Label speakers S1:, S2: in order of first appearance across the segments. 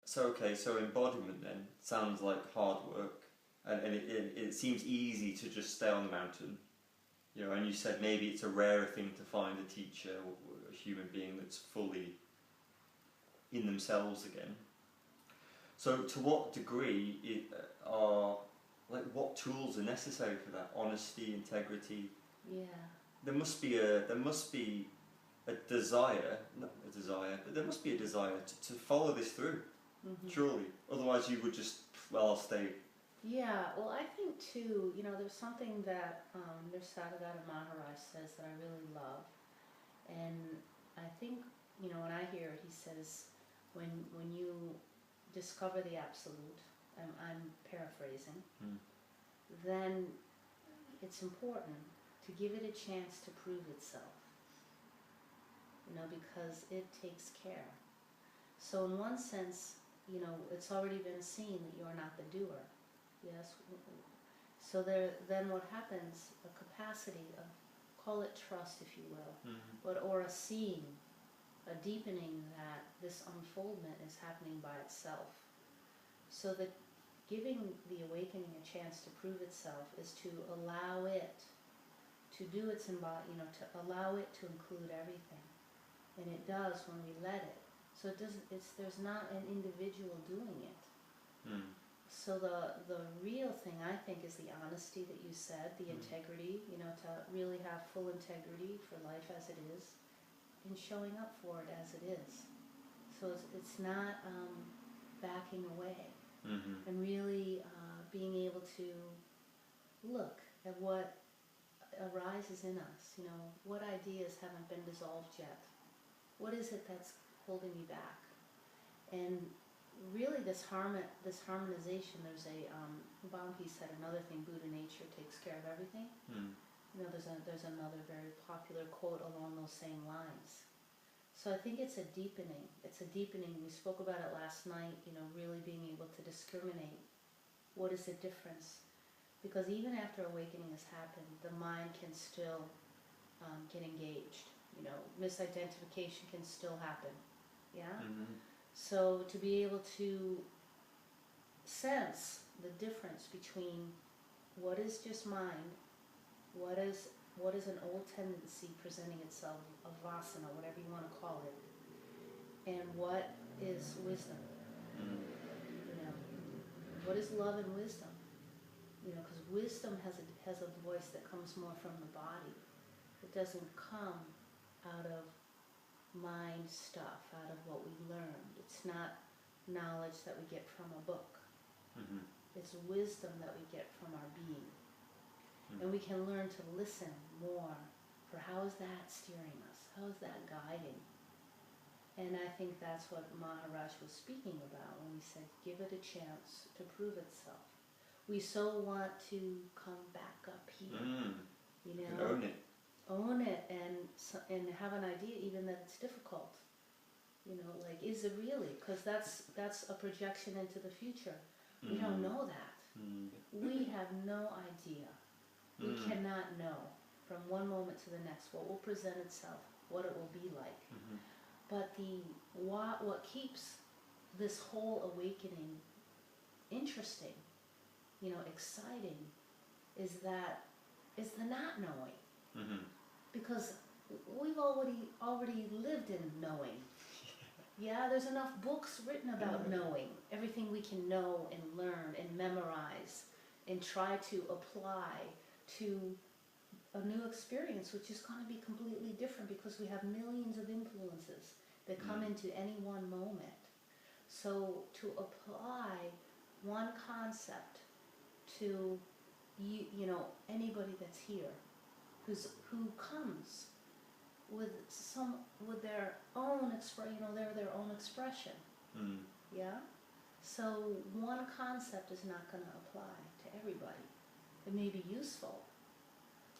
S1: So okay, so embodiment then sounds like hard work, and it seems easy to just stay on the mountain, you know. And you said maybe it's a rarer thing to find a teacher or a human being that's fully in themselves again. So to what degree what tools are necessary for that? Honesty, integrity.
S2: Yeah.
S1: There must be a desire, not a desire, but there must be a desire to follow this through. Surely, otherwise you would just, well, I'll stay.
S2: Yeah, well, I think too, you know, there's something that Nirsadagata Maharaj says that I really love, and I think, you know, when I hear it, he says, when you discover the absolute, I'm paraphrasing, then it's important to give it a chance to prove itself, you know, because it takes care. So in one sense, you know, it's already been seen that you're not the doer. Yes. So then what happens, a capacity of, call it trust if you will, but or a seeing, a deepening that this unfoldment is happening by itself. So that giving the awakening a chance to prove itself is to allow it to do its to allow it to include everything. And it does when we let it. So it doesn't. There's not an individual doing it. So the real thing, I think, is the honesty that you said, the integrity. You know, to really have full integrity for life as it is, and showing up for it as it is. So it's not backing away, and really being able to look at what arises in us. You know, what ideas haven't been dissolved yet? What is it that's holding me back? And really this harmonization, there's a, Bampi said another thing, Buddha nature takes care of everything. You know, there's another very popular quote along those same lines. So I think it's a deepening. We spoke about it last night, you know, really being able to discriminate. What is the difference? Because even after awakening has happened, the mind can still get engaged. You know, misidentification can still happen. Yeah? So to be able to sense the difference between what is just mind, what is an old tendency presenting itself, a vasana, whatever you want to call it, and what is wisdom. You know, what is love and wisdom? You know, because wisdom has a voice that comes more from the body. It doesn't come out of mind stuff, out of what we learned. It's not knowledge that we get from a book. It's wisdom that we get from our being. And we can learn to listen more for how is that steering us? How is that guiding? And I think that's what Maharaj was speaking about when he said, give it a chance to prove itself. We so want to come back up here, you know,
S1: and
S2: own it, and have an idea even that it's difficult. You know, like, is it really? Because that's a projection into the future. We don't know that. We have no idea. We cannot know from one moment to the next what will present itself, what it will be like. But what keeps this whole awakening interesting, you know, exciting, is the not knowing. Because we've already lived in knowing. Yeah, there's enough books written about knowing. Everything we can know and learn and memorize and try to apply to a new experience, which is going to be completely different because we have millions of influences that come into any one moment. So to apply one concept to you know, anybody that's here who comes with their own they're their own expression. Yeah. So one concept is not going to apply to everybody. It may be useful,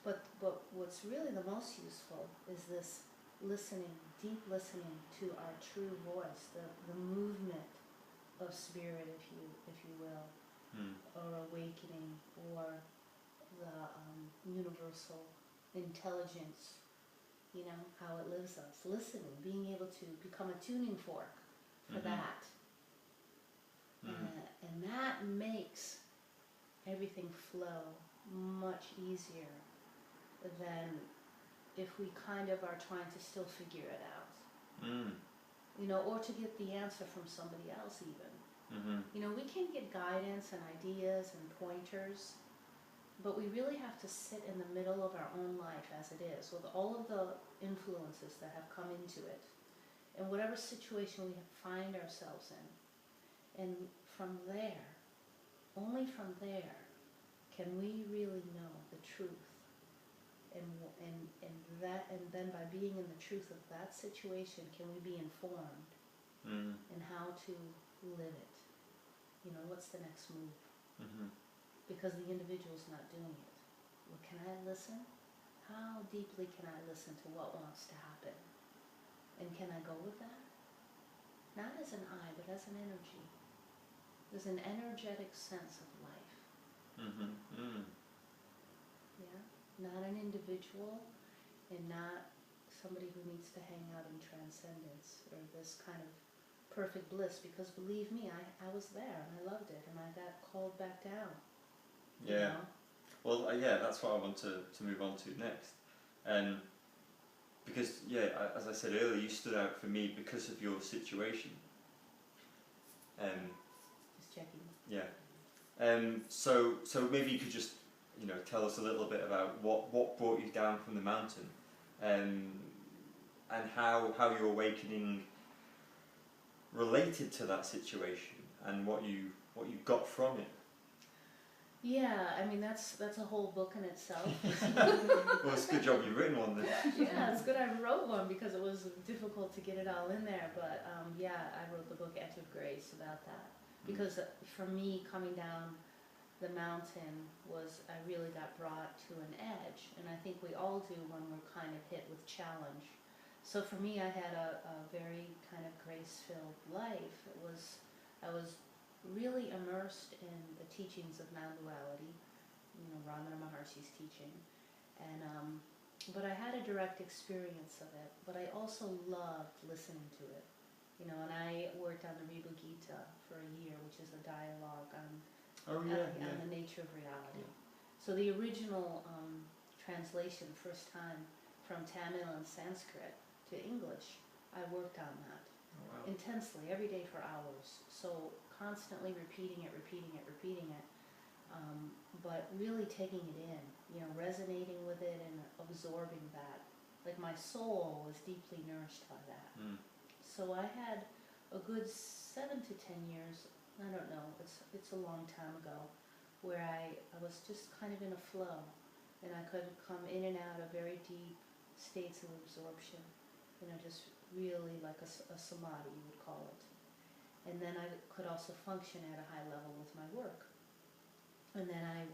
S2: but what's really the most useful is this listening, deep listening to our true voice, the movement of spirit, if you will, or awakening, or the universal intelligence, you know, how it lives us. Listening, being able to become a tuning fork for that. everything flow much easier than if we kind of are trying to still figure it out. You know, or to get the answer from somebody else even. You know, we can get guidance and ideas and pointers, but we really have to sit in the middle of our own life as it is, with all of the influences that have come into it, in whatever situation we find ourselves in. And from there, only from there, can we really know the truth. And then by being in the truth of that situation, can we be informed in how to live it? You know, what's the next move? Because the individual's not doing it. Well, can I listen? How deeply can I listen to what wants to happen? And can I go with that? Not as an I, but as an energy. There's an energetic sense of life. Yeah? Not an individual, and not somebody who needs to hang out in transcendence or this kind of perfect bliss, because believe me, I was there and I loved it, and I got called back down.
S1: Yeah.
S2: You know?
S1: Well, yeah, that's what I want to move on to next. Because, yeah, as I said earlier, you stood out for me because of your situation.
S2: Just checking.
S1: Yeah. So maybe you could just, you know, tell us a little bit about what brought you down from the mountain, and how your awakening related to that situation, and what you got from it.
S2: Yeah, I mean that's a whole book in itself.
S1: Well, it's a good job you've written one then.
S2: Yeah, it's good I wrote one, because it was difficult to get it all in there. But yeah, I wrote the book Enter Grace about that, because for me, coming down the mountain was, I really got brought to an edge, and I think we all do when we're kind of hit with challenge. So for me, I had a very kind of grace-filled life. I was really immersed in the teachings of non-duality, you know, Ramana Maharshi's teaching, and but I had a direct experience of it. But I also loved listening to it, you know. And I worked on the Ribhu Gita for a year, which is a dialogue on the nature of reality. Yeah. So the original translation, first time from Tamil and Sanskrit to English, I worked on that intensely every day for hours. So constantly repeating it, but really taking it in, you know, resonating with it and absorbing that. Like my soul was deeply nourished by that. So I had a good 7 to 10 years, I don't know, it's a long time ago, where I was just kind of in a flow, and I could come in and out of very deep states of absorption, you know, just really like a samadhi, you would call it. And then I could also function at a high level with my work. And then I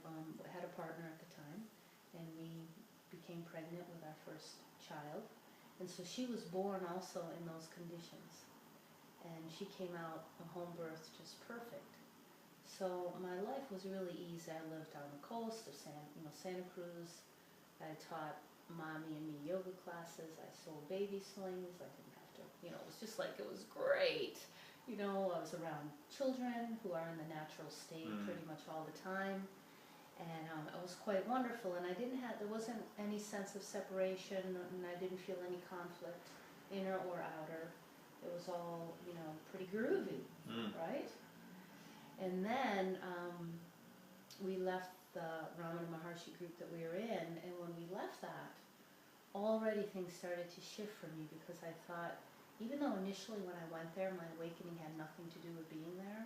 S2: had a partner at the time, and we became pregnant with our first child. And so she was born also in those conditions. And she came out a home birth just perfect. So my life was really easy. I lived on the coast of Santa Cruz. I taught mommy and me yoga classes. I sold baby slings. I didn't have to, you know, it was just like, it was great. You know, I was around children who are in the natural state pretty much all the time. And it was quite wonderful. And there wasn't any sense of separation, and I didn't feel any conflict, inner or outer. It was all, you know, pretty groovy, right? And then we left the Ramana Maharshi group that we were in, and when we left that, already things started to shift for me, because I thought, even though initially when I went there, my awakening had nothing to do with being there,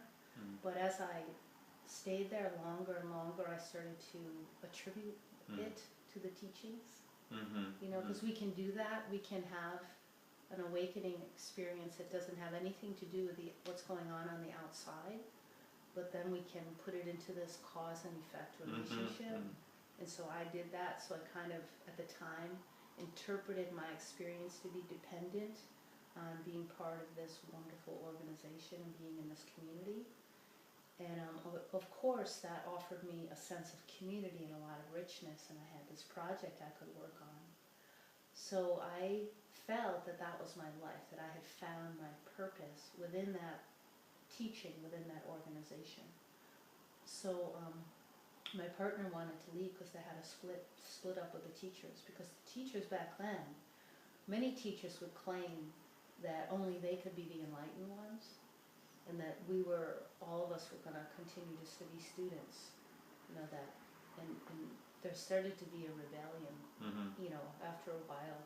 S2: but as I stayed there longer and longer, I started to attribute it to the teachings, you know, because we can do that. We can have an awakening experience that doesn't have anything to do with what's going on the outside, but then we can put it into this cause and effect relationship. And so I did that. So I kind of, at the time, interpreted my experience to be dependent on being part of this wonderful organization and being in this community. And of course that offered me a sense of community and a lot of richness, and I had this project I could work on. So I felt that that was my life, that I had found my purpose within that teaching, within that organization. So my partner wanted to leave because they had to split up with the teachers, because the teachers back then, many teachers would claim that only they could be the enlightened ones, and that all of us were going to continue just to be students, that, and there started to be a rebellion, after a while,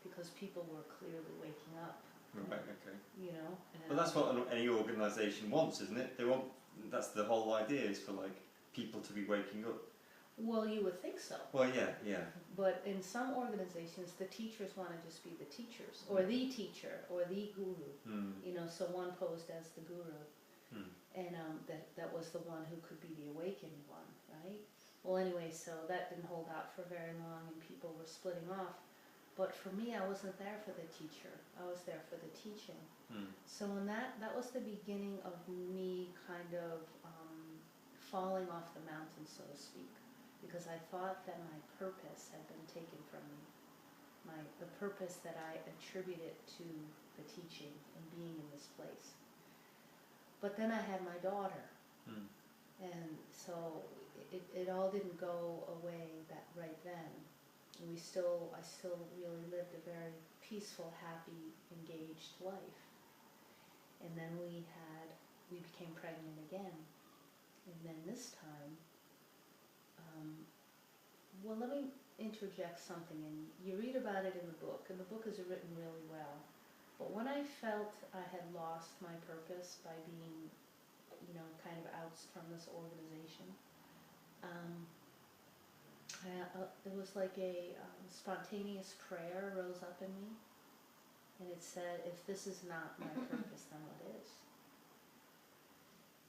S2: because people were clearly waking up.
S1: Right, okay.
S2: And
S1: But that's what any organisation wants, isn't it? That's the whole idea, is for like people to be waking up.
S2: well, you would think so.
S1: Well, yeah.
S2: But in some organizations, the teachers want to just be the teachers, or the teacher, or the guru. So one posed as the guru, and that was the one who could be the awakened one, right? Well, anyway, so that didn't hold out for very long, and people were splitting off. But for me, I wasn't there for the teacher. I was there for the teaching. So when that was the beginning of me kind of falling off the mountain, so to speak, because I thought that my purpose had been taken from me. The purpose that I attributed to the teaching and being in this place. But then I had my daughter, and so it all didn't go away right then. And I still really lived a very peaceful, happy, engaged life. And then we became pregnant again. And then this time, well, let me interject something, and you read about it in the book, and the book is written really well. But when I felt I had lost my purpose by being, kind of ousted from this organization, it was like a spontaneous prayer rose up in me, and it said, if this is not my purpose, then what is?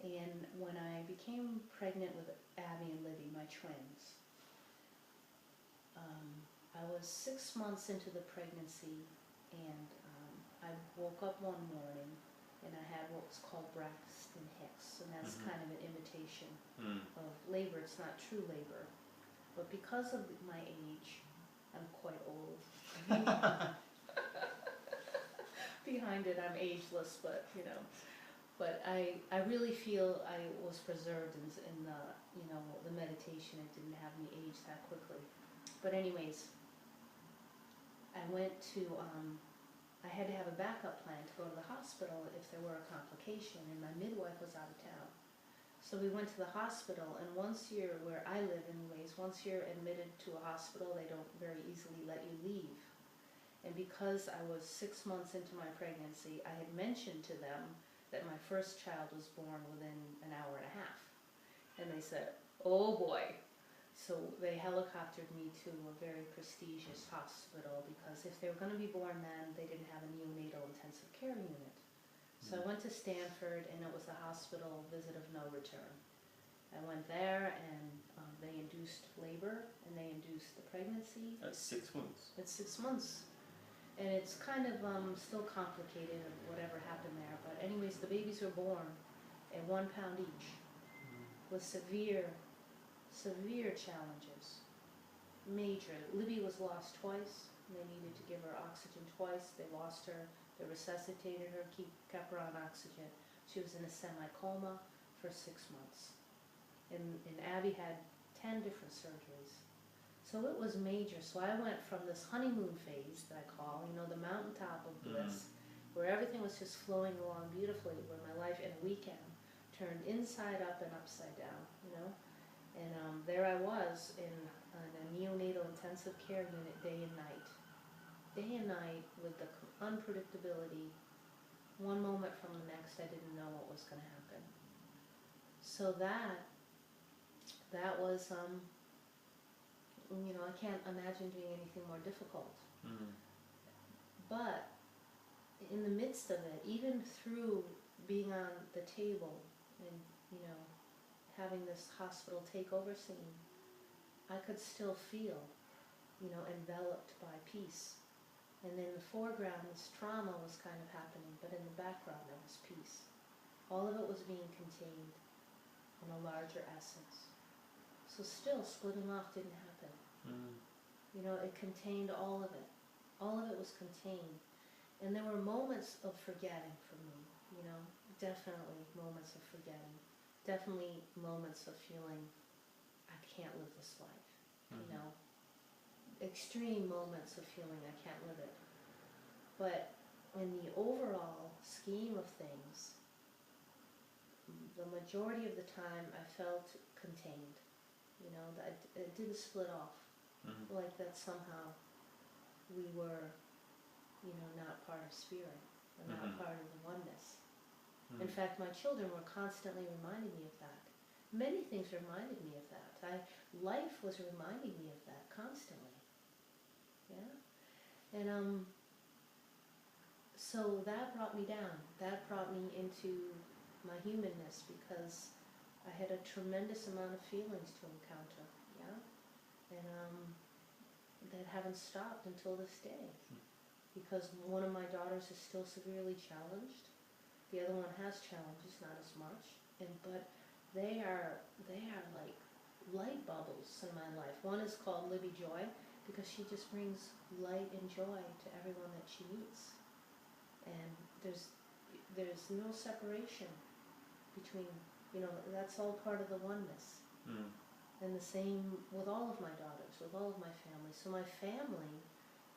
S2: And when I became pregnant with Abby and Libby, my twins, I was 6 months into the pregnancy, and I woke up one morning and I had what's called Braxton Hicks, and that's kind of an imitation of labor. It's not true labor. But because of my age, I'm quite old. Behind it, I'm ageless, but But I really feel I was preserved in the meditation. It didn't have me age that quickly. But anyways, I went to, I had to have a backup plan to go to the hospital if there were a complication, and my midwife was out of town. So we went to the hospital, and once you're, where I live anyways, once you're admitted to a hospital, they don't very easily let you leave. And because I was 6 months into my pregnancy, I had mentioned to them that my first child was born within an hour and a half. And they said, oh boy. So they helicoptered me to a very prestigious hospital, because if they were going to be born then, they didn't have a neonatal intensive care unit. So I went to Stanford, and it was a hospital visit of no return. I went there, and they induced labor, and they induced the pregnancy.
S1: That's 6 months.
S2: It's 6 months. And it's kind of still complicated of whatever happened there. But anyways, the babies were born at 1 pound each, with severe challenges. Major. Libby was lost twice. They needed to give her oxygen twice. They lost her. They resuscitated her, kept her on oxygen. She was in a semi-coma for 6 months. And Abby had 10 different surgeries. So it was major. So I went from this honeymoon phase that I call, the mountaintop of bliss, where everything was just flowing along beautifully, where my life in a weekend turned inside up and upside down, And there I was in a neonatal intensive care unit day and night. Day and night, with the unpredictability. One moment from the next, I didn't know what was going to happen. So that was, I can't imagine doing anything more difficult. But in the midst of it, even through being on the table and, having this hospital takeover scene, I could still feel, enveloped by peace. And in the foreground, this trauma was kind of happening, but in the background, there was peace. All of it was being contained in a larger essence. So still, splitting off didn't happen. It contained all of it. All of it was contained. And there were moments of forgetting for me, definitely moments of forgetting. Definitely moments of feeling I can't live this life, you know. Extreme moments of feeling I can't live it. But in the overall scheme of things, the majority of the time I felt contained, you know, that it didn't split off, like that somehow we were, you know, not part of spirit, or not part of the oneness. In fact, my children were constantly reminding me of that. Many things reminded me of that. Life was reminding me of that constantly. Yeah? And so that brought me down. That brought me into my humanness, because I had a tremendous amount of feelings to encounter. Yeah? And that haven't stopped until this day. Because one of my daughters is still severely challenged. The other one has challenges, not as much, but they are like light bubbles in my life. One is called Libby Joy, because she just brings light and joy to everyone that she meets, and there's no separation between, you know, that's all part of the oneness. And the same with all of my daughters, with all of my family. So my family,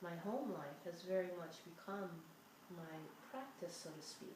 S2: my home life has very much become my practice, so to speak.